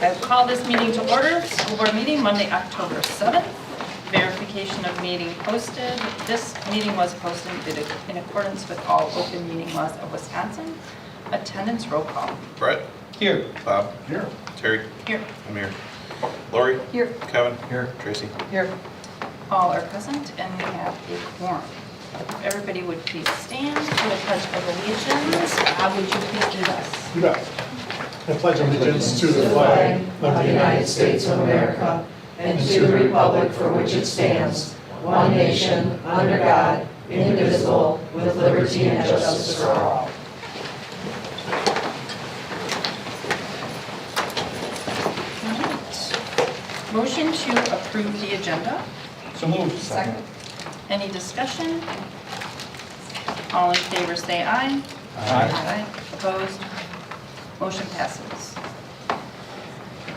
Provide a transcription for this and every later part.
I call this meeting to order, school board meeting, Monday, October 7th. Verification of meeting posted. This meeting was posted in accordance with all open meeting laws of Wisconsin. Attendance roll call. Brett? Here. Bob? Here. Terry? Here. I'm here. Lori? Here. Kevin? Here. Tracy? Here. All are present and we have a quorum. If everybody would please stand for the Pledge of Allegiance. Bob, would you please lead us? You bet. I pledge allegiance to the flag of the United States of America and to the republic for which it stands, one nation, under God, indivisible, with liberty and justice for all. Alright. Motion to approve the agenda. So moved. Second. Any discussion? All in favor say aye. Aye. Opposed? Motion passes.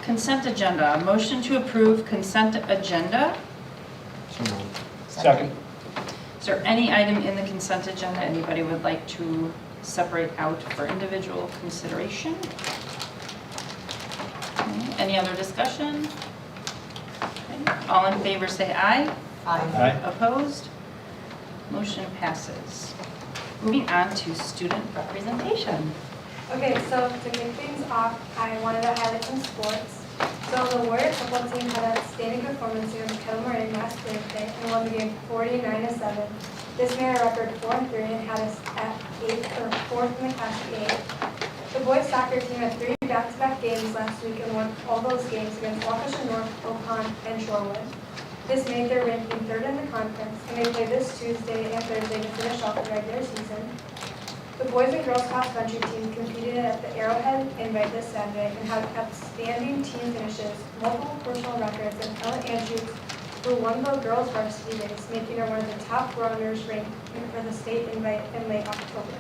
Consent agenda. Motion to approve consent agenda. So moved. Second. Is there any item in the consent agenda anybody would like to separate out for individual consideration? Okay. Any other discussion? Okay. All in favor say aye. Aye. Opposed? Motion passes. Moving on to student representation. Okay, so to kick things off, I wanted to highlight some sports. So the Warriors football team had an outstanding performance against Kettle Moraine last Thursday and won the game 49-7. This made a record 4-3 and had us at 4th in the class at 8. The boys soccer team had 3 back-to-back games last week and won all those games against Waukesha North, Oakland, and Shorewood. This made their ranking 3rd in the conference, and they play this Tuesday and Thursday to finish off the regular season. The boys and girls cross-country team competed at the Arrowhead Invite this Saturday and had outstanding team finishes, multiple personal records, and Ella Andrews, who won the girls' varsity race, making her one of the top runners ranked for the state invite in late October.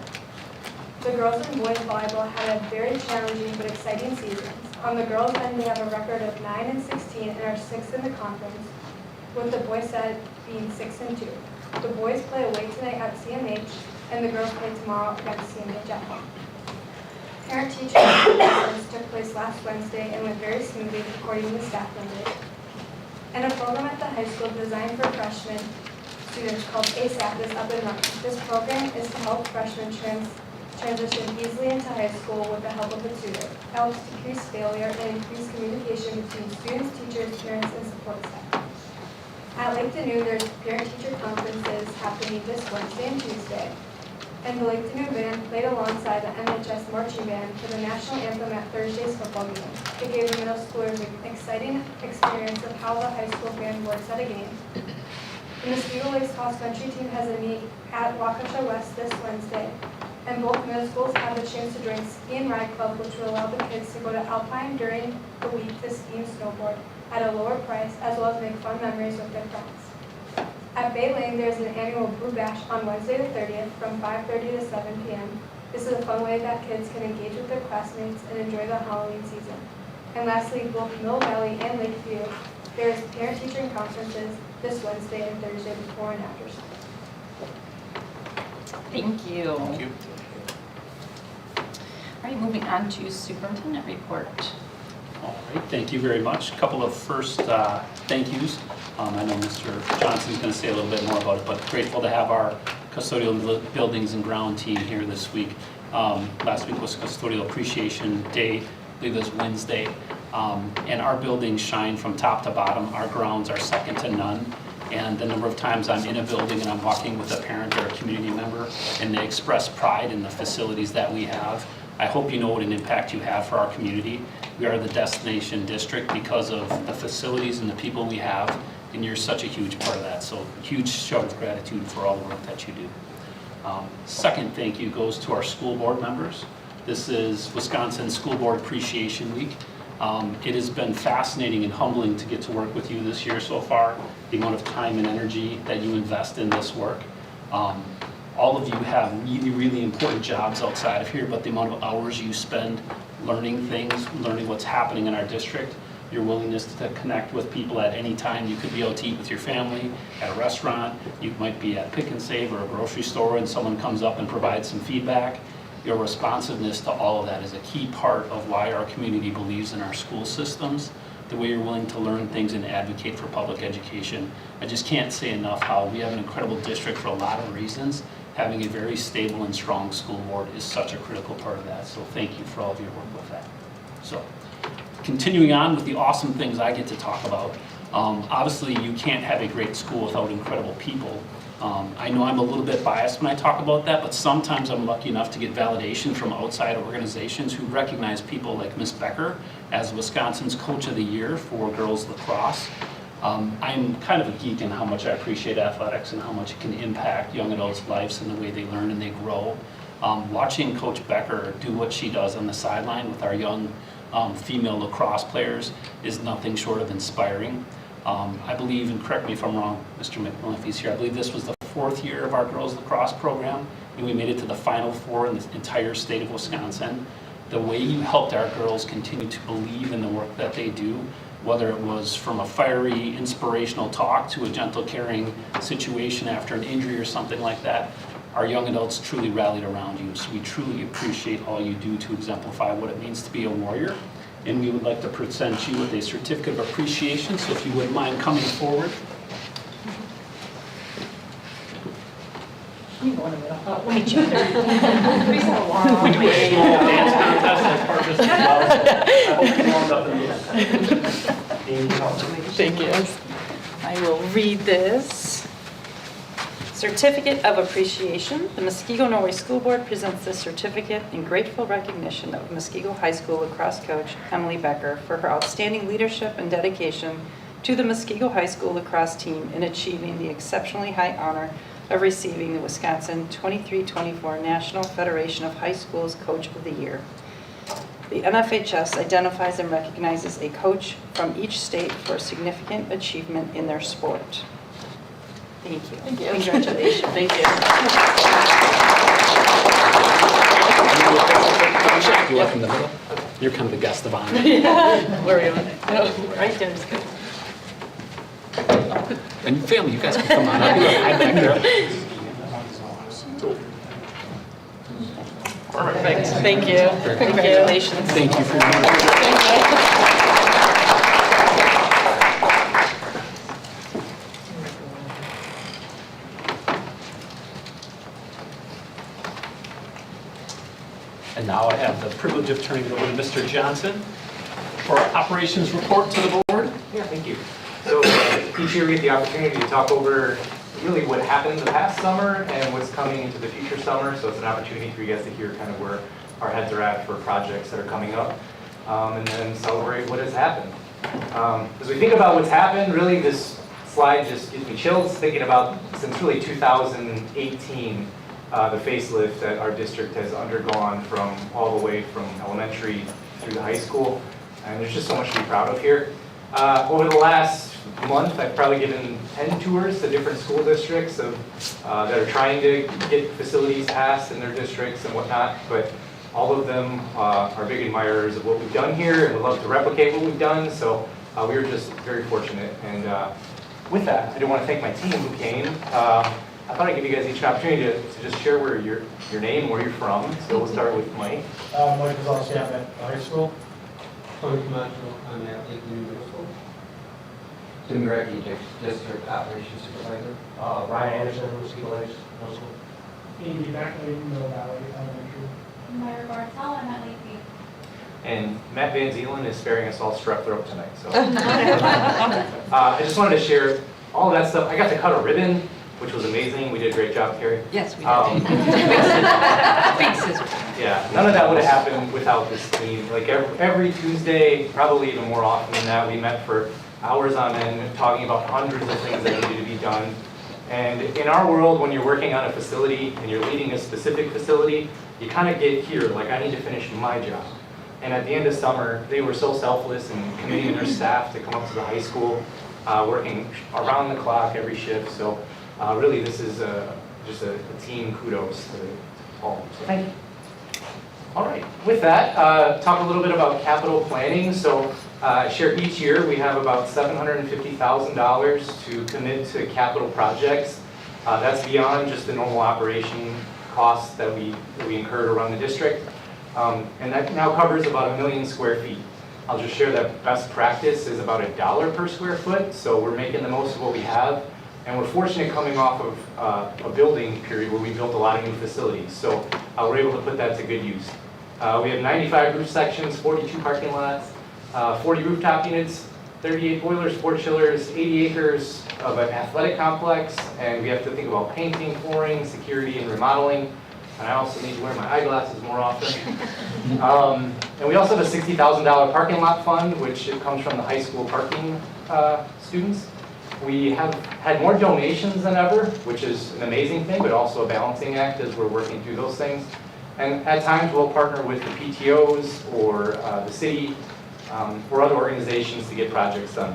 The girls and boys volleyball had a very challenging but exciting season. On the girls' end, we have a record of 9-16 and are 6th in the conference, with the boys' side being 6-2. The boys play away tonight at CMH, and the girls play tomorrow against CMH at home. Parent-teacher conference took place last Wednesday and went very smoothly according to the staff members. And a program at the high school designed for freshman students called ASAP is up and running. This program is to help freshmen transition easily into high school with the help of a tutor. It helps decrease failure and increase communication between students, teachers, parents, and support staff. At Lake Danu, there's parent-teacher conferences happening this Wednesday and Tuesday. And the Lake Danu band played alongside the MHS marching band for the national anthem at Thursday's football game. It gave the middle schoolers an exciting experience of how the high school band works at a game. And the Speedway Lakes cross-country team has a meet at Waukesha West this Wednesday. And both middle schools have the chance to join Ski and Ride Club, which will allow the kids to go to Alpine during the week to ski and snowboard at a lower price, as well as make fun memories with their friends. At Bay Lane, there's an annual Brew Bash on Wednesday the 30th from 5:30 to 7 p.m. This is a fun way that kids can engage with their classmates and enjoy the Halloween season. And lastly, both Mill Valley and Lakeview, there's parent-teacher conferences this Wednesday and Thursday before and after school. Thank you. Thank you. All right, moving on to superintendent report. All right, thank you very much. A couple of first thank yous. I know Mr. Johnson's going to say a little bit more about it, but grateful to have our custodial buildings and ground team here this week. Last week was Custodial Appreciation Day, I believe it was Wednesday, and our buildings shine from top to bottom. Our grounds are second to none. And the number of times I'm in a building and I'm walking with a parent or a community member and they express pride in the facilities that we have, I hope you know what an impact you have for our community. We are the destination district because of the facilities and the people we have, and you're such a huge part of that. So huge show of gratitude for all the work that you do. Second thank you goes to our school board members. This is Wisconsin School Board Appreciation Week. It has been fascinating and humbling to get to work with you this year so far, the amount of time and energy that you invest in this work. All of you have really, really important jobs outside of here, but the amount of hours you spend learning things, learning what's happening in our district, your willingness to connect with people at any time. You could be out to eat with your family, at a restaurant, you might be at Pick and Save or a grocery store and someone comes up and provides some feedback. your responsiveness to all of that is a key part of why our community believes in our school systems, the way you're willing to learn things and advocate for public education. I just can't say enough how we have an incredible district for a lot of reasons. Having a very stable and strong school board is such a critical part of that, so thank you for all of your work with that. So, continuing on with the awesome things I get to talk about. Obviously, you can't have a great school without incredible people. I know I'm a little bit biased when I talk about that, but sometimes I'm lucky enough to get validation from outside organizations who recognize people like Ms. Becker as Wisconsin's Coach of the Year for girls lacrosse. I'm kind of a geek in how much I appreciate athletics and how much it can impact young adults' lives and the way they learn and they grow. Watching Coach Becker do what she does on the sideline with our young female lacrosse players is nothing short of inspiring. I believe, and correct me if I'm wrong, Mr. McMillan, if he's here, I believe this was the 4th year of our girls lacrosse program, and we made it to the Final Four in the entire state of Wisconsin. The way you helped our girls continue to believe in the work that they do, whether it was from a fiery, inspirational talk to a gentle, caring situation after an injury or something like that, our young adults truly rallied around you. So we truly appreciate all you do to exemplify what it means to be a warrior. And we would like to present you with a certificate of appreciation, so if you wouldn't mind coming forward. You go in the middle. Let me check. Please have a long We do a small dance contest as part of this as well. I hope you warmed up in the Thank you. I will read this. Certificate of Appreciation. The Muskego Norway School Board presents this certificate in grateful recognition of Muskego High School lacrosse coach Emily Becker for her outstanding leadership and dedication to the Muskego High School lacrosse team in achieving the exceptionally high honor of receiving the Wisconsin 23-24 National Federation of High Schools Coach of the Year. The NFHS identifies and recognizes a coach from each state for significant achievement in their sport. Thank you. Thank you. Congratulations. Thank you. You're up in the middle. You're kind of the guest of honor. Where are you on? Right there's good. And family, you guys can come on up. Hi back there. Perfect. Thank you. Congratulations. Thank you for your work. And now I have the privilege of turning it over to Mr. Johnson for our operations report to the board. Yeah, thank you. So each year we get the opportunity to talk over really what happened the past summer and what's coming into the future summer. So it's an opportunity for you guys to hear kind of where our heads are at for projects that are coming up, and then celebrate what has happened. As we think about what's happened, really this slide just gives me chills thinking about since really 2018, the facelift that our district has undergone from all the way from elementary through the high school. And there's just so much to be proud of here. Over the last month, I've probably given 10 tours to different school districts of, that are trying to get facilities passed in their districts and whatnot, but all of them are big admirers of what we've done here and would love to replicate what we've done, so we were just very fortunate. And with that, I do want to thank my team who came. I thought I'd give you guys each an opportunity to just share where your name and where you're from, so we'll start with Mike. Mike is also at high school. Tony Camacho, I'm at Lakeland Middle School. Tim Greggy, District Operations Supervisor. Ryan Anderson, Muskego Lakes Middle School. Andy Beckley, Middle Valley Elementary. Myra Bartel, I'm at Lakeview. And Matt Van Zeelen is sparing us all strep throat tonight, so. I just wanted to share all of that stuff. I got to cut a ribbon, which was amazing. We did a great job, Carrie. Yes, we did. Big scissors. Yeah, none of that would have happened without this team. Like every Tuesday, probably even more often than that, we met for hours on end, talking about hundreds of things that needed to be done. And in our world, when you're working on a facility and you're leading a specific facility, you kind of get here, like I need to finish my job. And at the end of summer, they were so selfless and committing their staff to come up to the high school, working around the clock every shift. So really, this is just a team kudos to all. So. Thank you. All right, with that, talk a little bit about capital planning. So share each year we have about $750,000 to commit to capital projects. That's beyond just the normal operation costs that we incur to run the district. And that now covers about 1 million square feet. I'll just share that best practice is about $1 per square foot, so we're making the most of what we have. And we're fortunate coming off of a building period where we built a lot of new facilities, so we're able to put that to good use. We have 95 roof sections, 42 parking lots, 40 rooftop units, 38 boilers, 4 chillers, 80 acres of an athletic complex, and we have to think about painting, flooring, security, and remodeling. And I also need to wear my eyeglasses more often. And we also have a $60,000 parking lot fund, which comes from the high school parking students. We have had more donations than ever, which is an amazing thing, but also a balancing act as we're working through those things. And at times we'll partner with the PTOs or the city or other organizations to get projects done.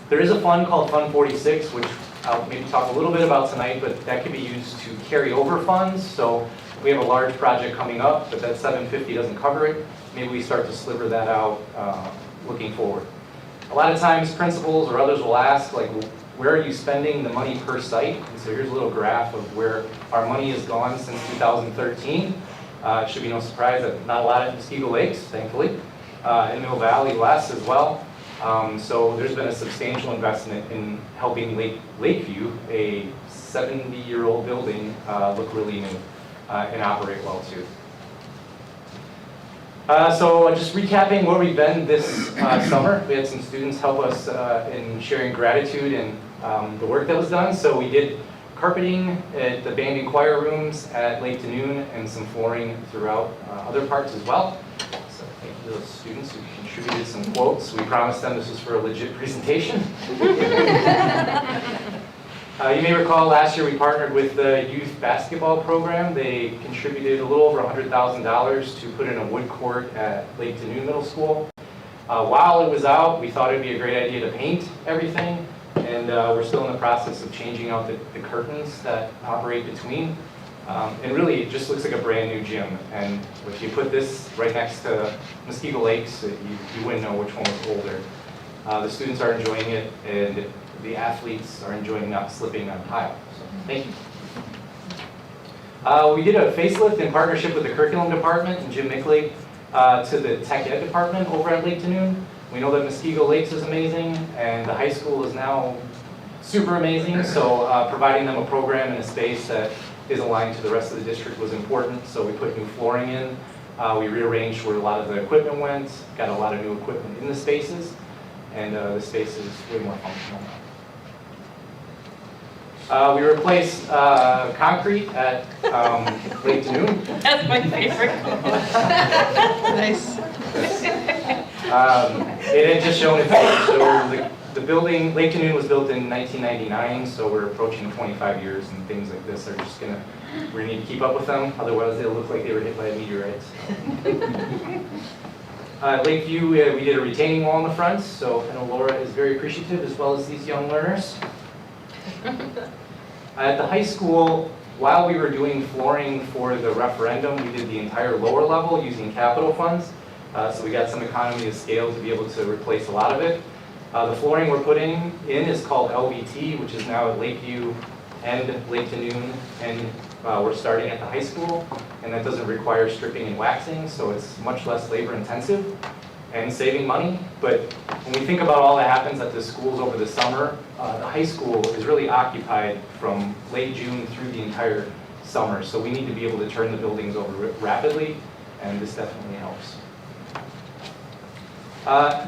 There is a fund called Fund 46, which I'll maybe talk a little bit about tonight, but that can be used to carry over funds. So if we have a large project coming up, but that 750 doesn't cover it, maybe we start to sliver that out looking forward. A lot of times principals or others will ask, like, where are you spending the money per site? And so here's a little graph of where our money has gone since 2013. It should be no surprise that not a lot at Muskego Lakes, thankfully. In Mill Valley West as well. So there's been a substantial investment in helping Lakeview, a 70-year-old building, look really new and operate well too. So just recapping where we've been this summer, we had some students help us in sharing gratitude and the work that was done. So we did carpeting at the band and choir rooms at Lake to Noon and some flooring throughout other parts as well. So thank you to those students who contributed some quotes. We promised them this was for a legit presentation. You may recall last year we partnered with the youth basketball program. They contributed a little over $100,000 to put in a wood court at Lake to Noon Middle School. While it was out, we thought it would be a great idea to paint everything, and we're still in the process of changing out the curtains that operate between. And really, it just looks like a brand new gym. And if you put this right next to Muskego Lakes, you wouldn't know which one was older. The students are enjoying it, and the athletes are enjoying not slipping on tile. So, thank you. We did a facelift in partnership with the curriculum department and Jim Mickley to the tech ed department over at Lake to Noon. We know that Muskego Lakes is amazing, and the high school is now super amazing. So providing them a program and a space that is aligned to the rest of the district was important. So we put new flooring in. We rearranged where a lot of the equipment went, got a lot of new equipment in the spaces, and the space is way more functional now. We replaced concrete at Lake to Noon. That's my favorite. Nice. It had just shown its age. So the building, Lake to Noon was built in 1999, so we're approaching 25 years, and things like this are just gonna, we need to keep up with them, otherwise they'll look like they were hit by a meteorite. Lakeview, we did a retaining wall in the front, so I know Laura is very appreciative, as well as these young learners. At the high school, while we were doing flooring for the referendum, we did the entire lower level using capital funds. So we got some economy of scale to be able to replace a lot of it. The flooring we're putting in is called LVT, which is now at Lakeview and Lake to Noon, and we're starting at the high school, and that doesn't require stripping and waxing, so it's much less labor intensive and saving money. But when we think about all that happens at the schools over the summer, the high school is really occupied from late June through the entire summer, so we need to be able to turn the buildings over rapidly, and this definitely helps.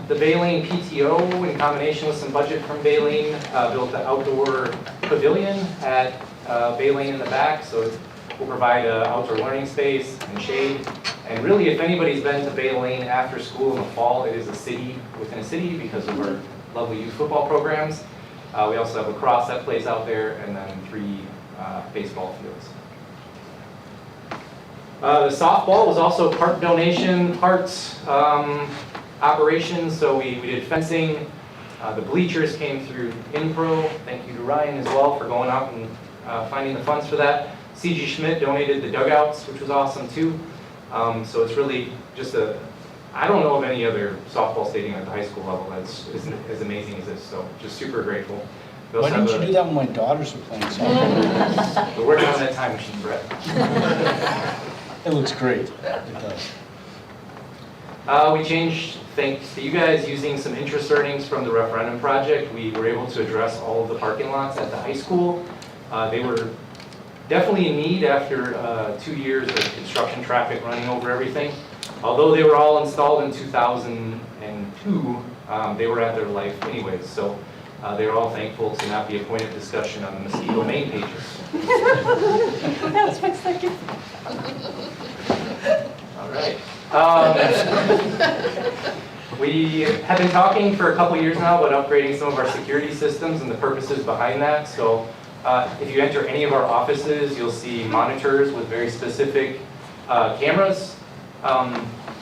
The Baleen PTO, in combination with some budget from Baleen, built the outdoor pavilion at Baleen in the back, so we'll provide an outdoor learning space and shade. And really, if anybody's been to Baleen after school in the fall, it is a city within a city because of our lovely youth football programs. We also have lacrosse that plays out there, and then 3 baseball fields. The softball was also part donation, parts operations, so we did fencing. The bleachers came through InPro. Thank you to Ryan as well for going out and finding the funds for that. C.G. Schmidt donated the dugouts, which was awesome too. So it's really just I don't know of any other softball stadium at the high school level that's as amazing as this, so just super grateful. We Why also have didn't you do that when my daughters were playing soccer? We're working on that time machine, Brett. It looks great. It does. We changed, thanks to you guys using some interest earnings from the referendum project, we were able to address all of the parking lots at the high school. They were definitely in need after 2 years of construction traffic running over everything. Although they were all installed in 2002, they were at their life anyways. So they were all thankful to not be a point of discussion on the mosquito main pages. That was my second. All right. We have been talking for a couple years now about upgrading some of our security systems and the purposes behind that. So if you enter any of our offices, you'll see monitors with very specific cameras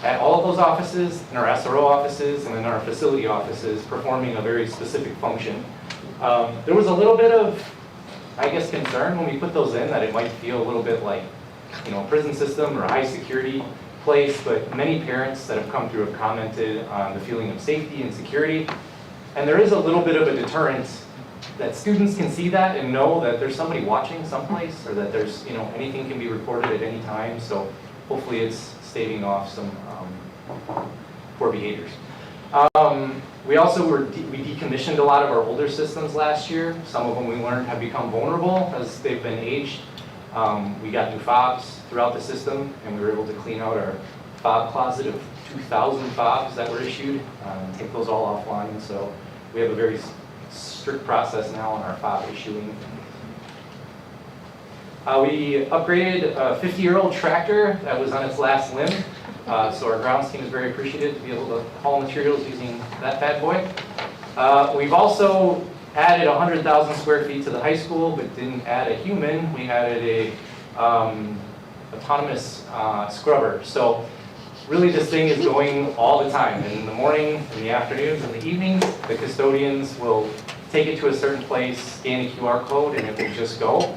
at all of those offices, in our SRO offices, and in our facility offices, performing a very specific function. There was a little bit of, I guess, concern when we put those in that it might feel a little bit like, you know, a prison system or a high security place, but many parents that have come through have commented on the feeling of safety and security. And there is a little bit of a deterrent that students can see that and know that there's somebody watching someplace, or that there's, you know, anything can be reported at any time. So hopefully it's staving off some poor behaviors. We also we decommissioned a lot of our older systems last year. Some of them we learned have become vulnerable as they've been aged. We got new fobs throughout the system, and we were able to clean out our fob closet of 2,000 fobs that were issued, take those all offline. So we have a very strict process now on our fob issuing. We upgraded a 50-year-old tractor that was on its last limb. So our grounds team is very appreciative to be able to haul materials using that bad boy. We've also added 100,000 square feet to the high school, but didn't add a human. We added a autonomous scrubber. So really this thing is going all the time. In the morning, in the afternoons, in the evenings, the custodians will take it to a certain place, scan a QR code, and it will just go.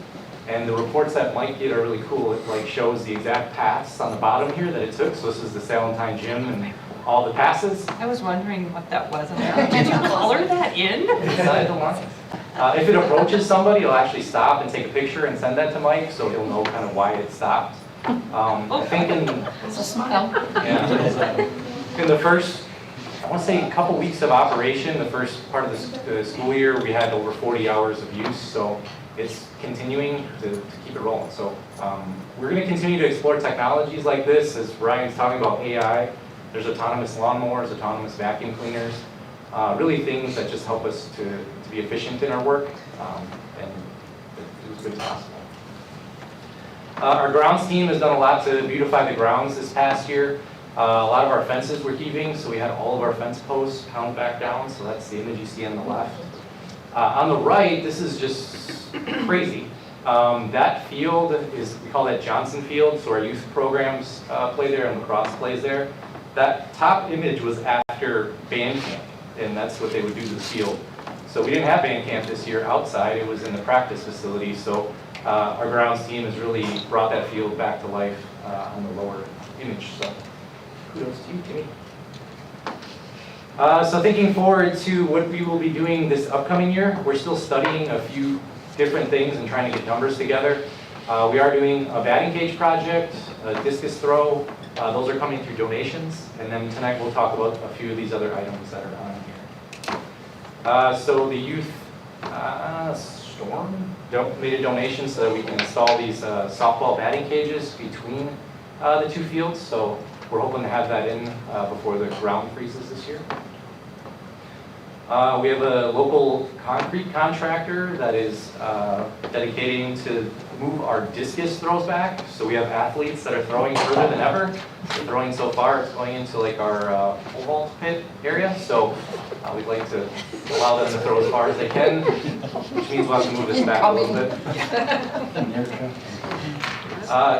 And the reports that Mike get are really cool. It like shows the exact paths on the bottom here that it took. So this is the Salentine Gym and all the passes. I was wondering what that was. Did you color that in? Inside the line. If it approaches somebody, it'll actually stop and take a picture and send that to Mike, so he'll know kind of why it stopped. I think It's a smile. in the first, I want to say, a couple weeks of operation, the first part of the school year, we had over 40 hours of use. So it's continuing to keep it rolling. So we're going to continue to explore technologies like this. As Ryan's talking about AI, there's autonomous lawnmowers, autonomous vacuum cleaners, really things that just help us to be efficient in our work and do as good as possible. Our grounds team has done a lot to beautify the grounds this past year. A lot of our fences were heaving, so we had all of our fence posts pound back down. So that's the image you see on the left. On the right, this is just crazy. That field is, we call that Johnson Field, so our youth programs play there and lacrosse plays there. That top image was after band camp, and that's what they would do to the field. So we didn't have band camp this year outside, it was in the practice facility, so our grounds team has really brought that field back to life on the lower image, so kudos to you, Timmy. So thinking forward to what we will be doing this upcoming year, we're still studying a few different things and trying to get numbers together. We are doing a batting cage project, a discus throw. Those are coming through donations. And then tonight we'll talk about a few of these other items that are on here. So the youth storm made a donation so that we can install these softball batting cages between the two fields. So we're hoping to have that in before the ground freezes this year. We have a local concrete contractor that is dedicating to move our discus throws back. So we have athletes that are throwing further than ever. They're throwing so far, it's going into like our pole vault pit area. So we'd like to allow them to throw as far as they can, which means we'll have to move this back a little bit.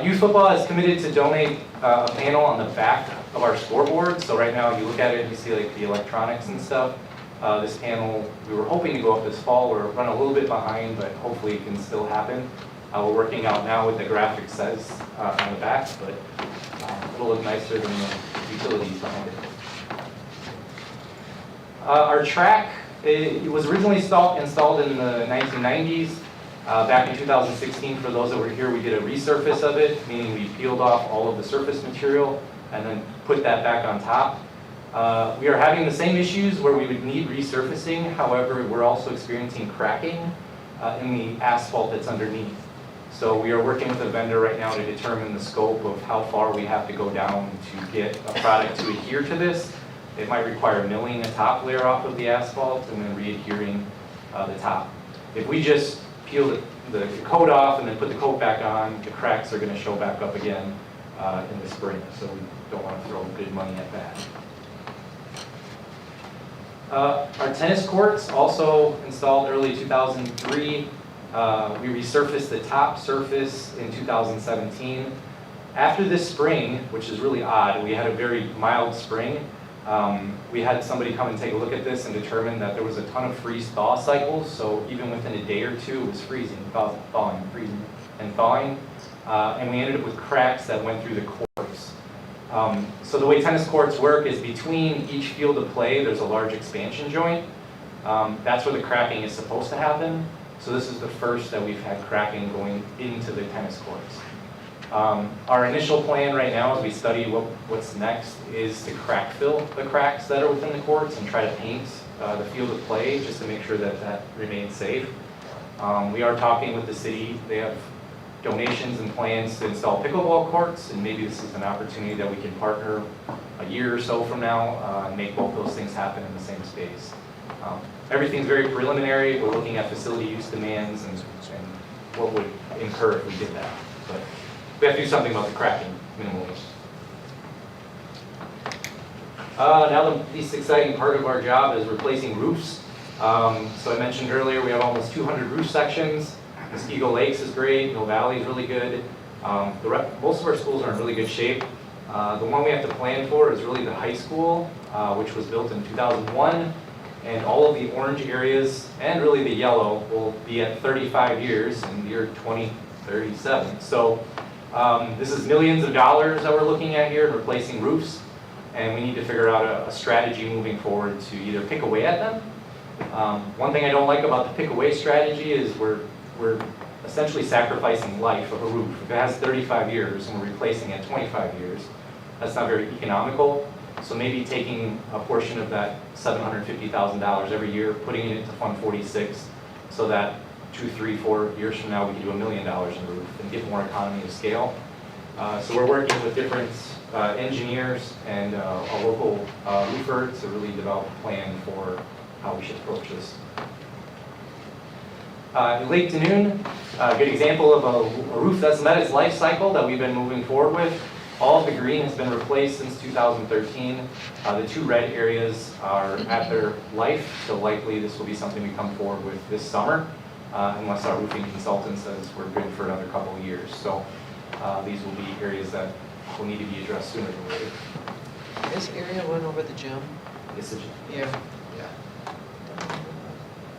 Youth football is committed to donate a panel on the back of our scoreboard. So right now, you look at it and you see like the electronics and stuff. This panel, we were hoping to go up this fall. We're running a little bit behind, but hopefully it can still happen. We're working out now what the graphic says on the back, but it'll look nicer than the utilities behind it. Our track It was originally installed in the 1990s. Back in 2016, for those that were here, we did a resurface of it, meaning we peeled off all of the surface material and then put that back on top. We are having the same issues where we would need resurfacing. However, we're also experiencing cracking in the asphalt that's underneath. So we are working with a vendor right now to determine the scope of how far we have to go down to get a product to adhere to this. It might require milling a top layer off of the asphalt and then re-adhering the top. If we just peel the coat off and then put the coat back on, the cracks are going to show back up again in the spring. So we don't want to throw good money at that. Our tennis courts, also installed early 2003. We resurfaced the top surface in 2017. After this spring, which is really odd, we had a very mild spring. We had somebody come and take a look at this and determine that there was a ton of freeze-thaw cycles. So even within a day or two, it was freezing, thawing, freezing, and thawing. And we ended up with cracks that went through the courts. So the way tennis courts work is between each field of play, there's a large expansion joint. That's where the cracking is supposed to happen. So this is the first that we've had cracking going into the tennis courts. Our initial plan right now, as we study what's next, is to crack fill the cracks that are within the courts and try to paint the field of play just to make sure that that remains safe. We are talking with the city. They have donations and plans to install pickleball courts, and maybe this is an opportunity that we can partner a year or so from now and make both those things happen in the same space. Everything's very preliminary. We're looking at facility use demands and what would incur if we did that. But we have to do something about the cracking minimally. Now the least exciting part of our job is replacing roofs. So I mentioned earlier we have almost 200 roof sections. Muskego Lakes is great, Mill Valley is really good. Most of our schools are in really good shape. The one we have to plan for is really the high school, which was built in 2001. And all of the orange areas, and really the yellow, will be at 35 years in the year 2037. So this is millions of dollars that we're looking at here, replacing roofs. And we need to figure out a strategy moving forward to either pick away at them. One thing I don't like about the pick away strategy is we're essentially sacrificing life of a roof. If it has 35 years and we're replacing it at 25 years, that's not very economical. So maybe taking a portion of that $750,000 every year, putting it into Fund 46, so that 2, 3, 4 years from now we can do $1 million in the roof and get more economy of scale. So we're working with different engineers and a local roofer to really develop a plan for how we should approach this. Lake Danoon, a good example of a roof that's met its life cycle that we've been moving forward with. All of the green has been replaced since 2013. The 2 red areas are at their life, so likely this will be something we come forward with this summer, unless our roofing consultant says we're good for another couple of years. So these will be areas that will need to be addressed sooner than later. This area went over the gym? This is, Yeah.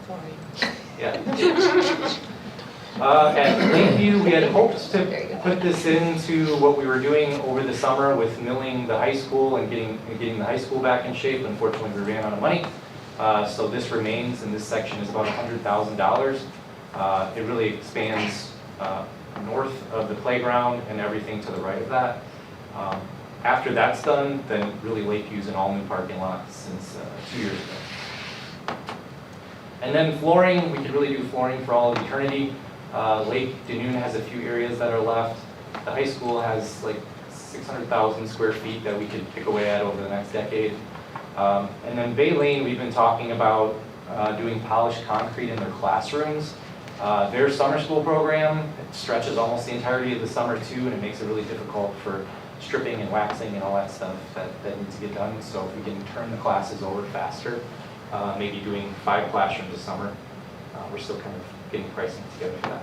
Sorry. yeah. At Lakeview, we had hoped to put this into what we were doing over the summer with milling the high school and getting the high school back in shape. Unfortunately, we ran out of money. So this remains, and this section is about $100,000. It really expands north of the playground and everything to the right of that. After that's done, then really Lakeview's an all-new parking lot since 2 years ago. And then flooring, we could really do flooring for all of eternity. Lake Danoon has a few areas that are left. The high school has like 600,000 square feet that we could pick away at over the next decade. And then Bay Lane, we've been talking about doing polished concrete in their classrooms. Their summer school program, it stretches almost the entirety of the summer too, and it makes it really difficult for stripping and waxing and all that stuff that needs to get done. So if we can turn the classes over faster, maybe doing 5 classrooms this summer. We're still kind of getting pricing together for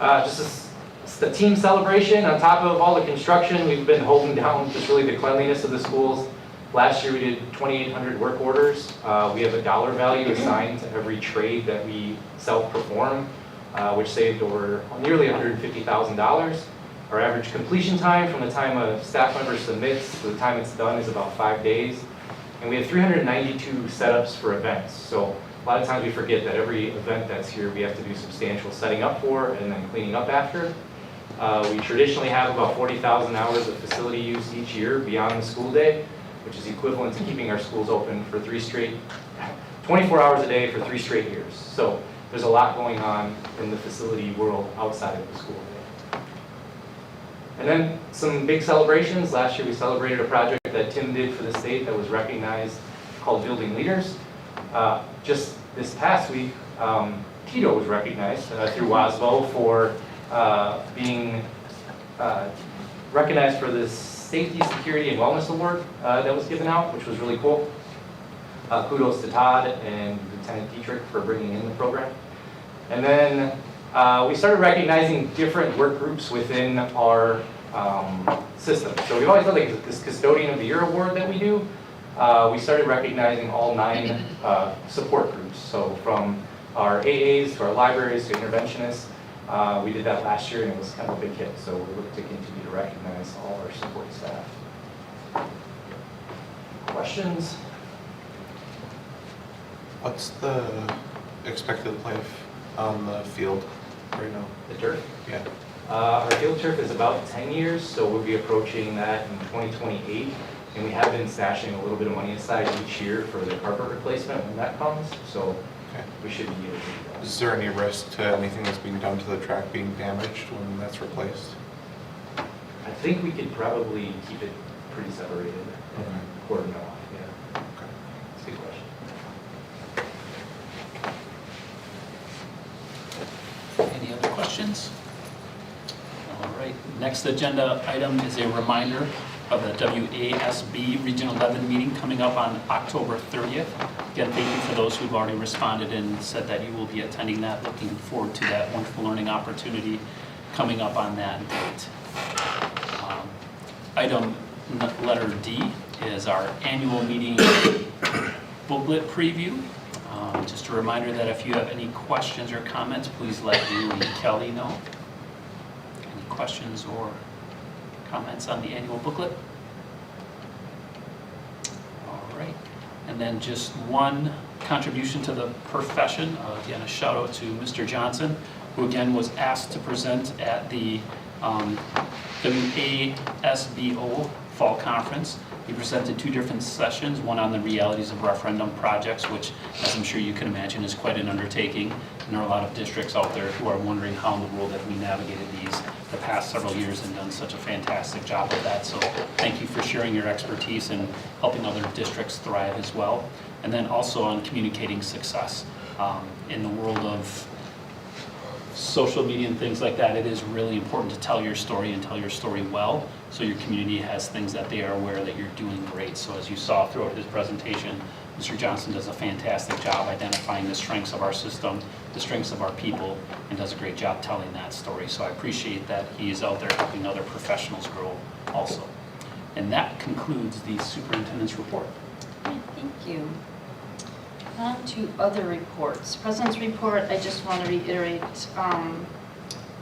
that. Just a team celebration. On top of all the construction, we've been holding down just really the cleanliness of the schools. Last year we did 2,800 work orders. We have a dollar value assigned to every trade that we self-perform, which saved over nearly $150,000. Our average completion time from the time a staff member submits to the time it's done is about 5 days. And we have 392 setups for events. So a lot of times we forget that every event that's here, we have to do substantial setting up for and then cleaning up after. We traditionally have about 40,000 hours of facility use each year beyond the school day, which is equivalent to keeping our schools open for 24 hours a day for 3 straight years. So there's a lot going on in the facility world outside of the school day. And then some big celebrations. Last year we celebrated a project that Tim did for the state that was recognized called Building Leaders. Just this past week, Tito was recognized through WASBO for being recognized for the Safety, Security, and Wellness Award that was given out, which was really cool. Kudos to Todd and Lieutenant Dietrich for bringing in the program. And then we started recognizing different work groups within our system. So we've always done like this Custodian of the Year award that we do. We started recognizing all 9 support groups. So from our AAs to our libraries to interventionists. We did that last year and it was kind of a big hit. So we look to continue to recognize all our support staff. Questions? What's the expected life on the field right now? The turf? Yeah. Our field turf is about 10 years, so we'll be approaching that in 2028. And we have been stashing a little bit of money aside each year for the carpet replacement when that comes. So Okay. we should be able to do that. Is there any risk to anything that's being done to the track being damaged when that's replaced? I think we could probably keep it pretty separated and Okay. cordon it off, yeah. Okay. That's a good question. Any other questions? All right, next agenda item is a reminder of the WASB Regional 11 meeting coming up on October 30th. Again, thank you for those who've already responded and said that you will be attending that. Looking forward to that wonderful learning opportunity coming up on that date. Item letter D is our annual meeting booklet preview. Just a reminder that if you have any questions or comments, please let you and Kelly know. Any questions or comments on the annual booklet? All right. And then just one contribution to the profession. Again, a shout out to Mr. Johnson, who again was asked to present at the WASBO Fall Conference. He presented 2 different sessions, one on the realities of referendum projects, which, as I'm sure you can imagine, is quite an undertaking. And there are a lot of districts out there who are wondering how in the world have we navigated these the past several years and done such a fantastic job of that. So thank you for sharing your expertise and helping other districts thrive as well. And then also on communicating success. In the world of social media and things like that, it is really important to tell your story and tell your story well, so your community has things that they are aware that you're doing great. So as you saw throughout his presentation, Mr. Johnson does a fantastic job identifying the strengths of our system, the strengths of our people, and does a great job telling that story. So I appreciate that he is out there helping other professionals grow also. And that concludes the superintendent's report. Thank you. On to other reports. President's report, I just want to reiterate,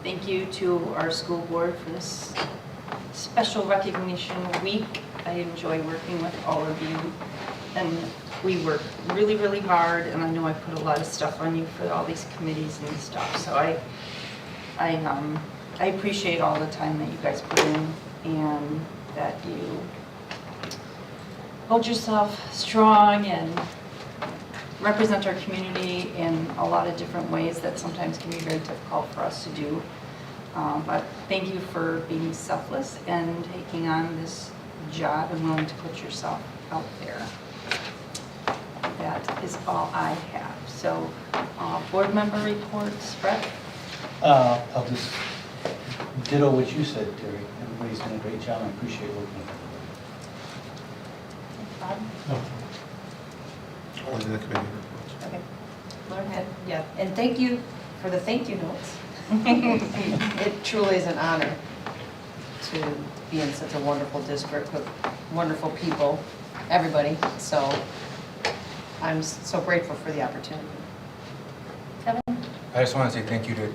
thank you to our school board for this special recognition week. I enjoy working with all of you, and we work really, really hard, and I know I put a lot of stuff on you for all these committees and stuff, so I appreciate all the time that you guys put in, and that you hold yourself strong and represent our community in a lot of different ways that sometimes can be very difficult for us to do. But thank you for being selfless and taking on this job and willing to put yourself out there. That is all I have. So, board member reports, Brett? I'll just ditto what you said, Terry. Everybody's done a great job. I appreciate working with Bob? Only the committee reports. Okay. Go ahead. Yeah, and thank you for the thank you notes. It truly is an honor to be in such a wonderful district with wonderful people, everybody. So I'm so grateful for the opportunity. Kevin? I just want to say thank you to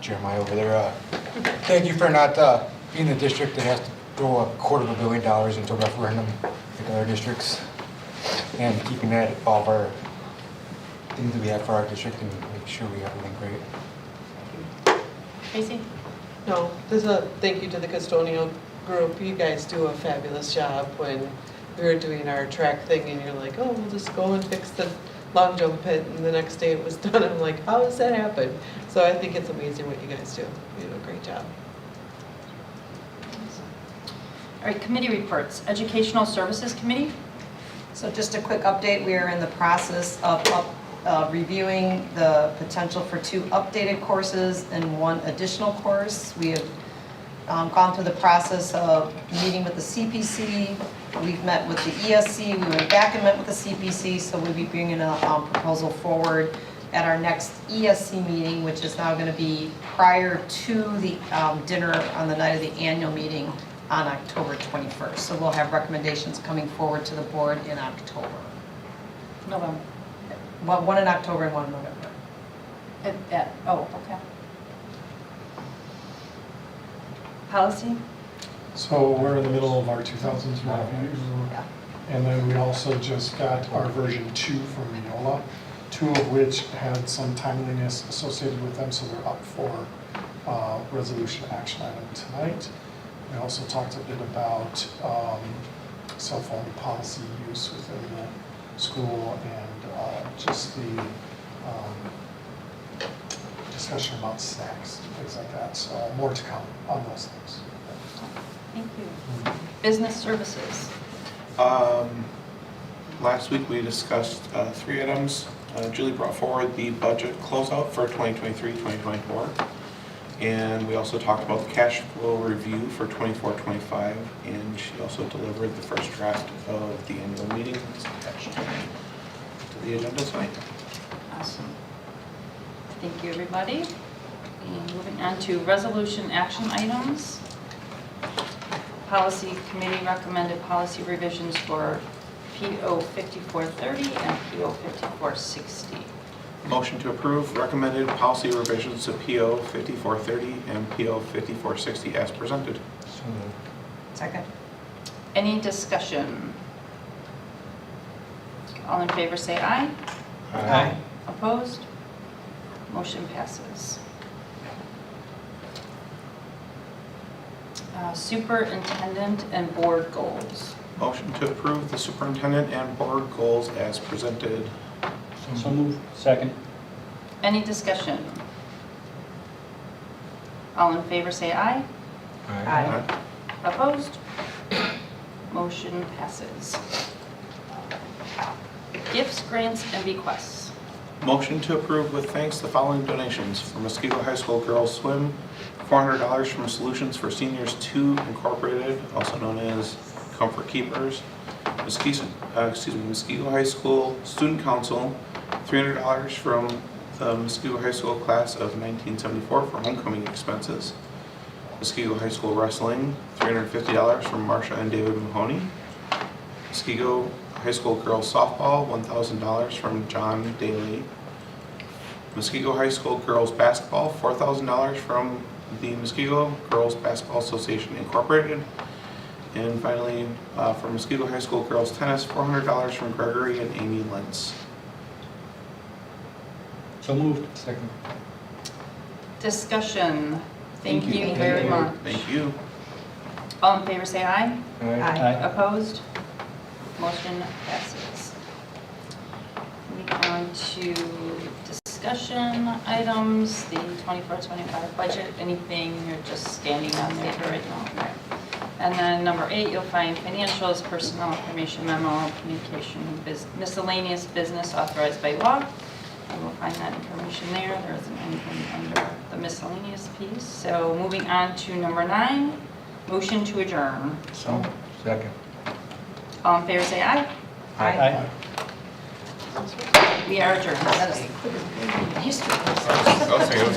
Jeremiah over there. Thank you for not being the district that has to throw $250 million into a referendum like other districts. and keeping that all of our things that we have for our district and make sure we have everything great. Tracy? No, there's a thank you to the custodial group. You guys do a fabulous job when we were doing our track thing and you're like, oh, we'll just go and fix the long jump pit, and the next day it was done. I'm like, how does that happen? So I think it's amazing what you guys do. You do a great job. All right, committee reports. Educational Services Committee? So just a quick update, we are in the process of reviewing the potential for 2 updated courses and 1 additional course. We have gone through the process of meeting with the CPC. We've met with the ESC. We went back and met with the CPC, so we'll be bringing a proposal forward at our next ESC meeting, which is now going to be prior to the dinner on the night of the annual meeting on October 21st. So we'll have recommendations coming forward to the board in October. November. Well, 1 in October and 1 in November. Oh, okay. Policy? So we're in the middle of our 2000s review. And then we also just got our version 2 from Neola, 2 of which had some timeliness associated with them, so they're up for resolution action item tonight. We also talked a bit about cell phone policy use within the school and just the discussion about snacks and things like that. So more to come on those things. Thank you. Business Services? Last week we discussed 3 items. Julie brought forward the budget closeout for 2023-2024. And we also talked about the cash flow review for 24-25, and she also delivered the first draft of the annual meeting that's attached to the agenda tonight. Awesome. Thank you, everybody. And moving on to resolution action items. Policy Committee recommended policy revisions for PO 5430 and PO 5460. Motion to approve recommended policy revisions to PO 5430 and PO 5460 as presented. So moved. Second. Any discussion? All in favor say aye. Aye. Opposed? Motion passes. Superintendent and board goals. Motion to approve the superintendent and board goals as presented. So moved. Second. Any discussion? All in favor say aye. Aye. Opposed? Motion passes. Gifts, grants, and bequests. Motion to approve with thanks the following donations: for Muskego High School Girls Swim, $400 from Solutions for Seniors 2 Incorporated, also known as Comfort Keepers. Muskego High School Student Council, $300 from the Muskego High School class of 1974 for homecoming expenses. Muskego High School Wrestling, $350 from Marsha and David Mahoney. Muskego High School Girls Softball, $1,000 from John Daly. Muskego High School Girls Basketball, $4,000 from the Muskego Girls Basketball Association Incorporated. And finally, for Muskego High School Girls Tennis, $400 from Gregory and Amy Lentz. So moved. Second. Discussion. Thank Thank you you. very much. Thank you. All in favor say aye. Aye. Opposed? Motion passes. Moving on to discussion items, the 24-25 budget. Anything you're just standing on there for right now? Okay. And then number 8, you'll find financials, personnel information memo, communication, miscellaneous business authorized by law. And we'll find that information there. There isn't anything under the miscellaneous piece. So moving on to number 9, motion to adjourn. So second. All in favor say aye. Aye. We are adjourned. That is I was thinking it was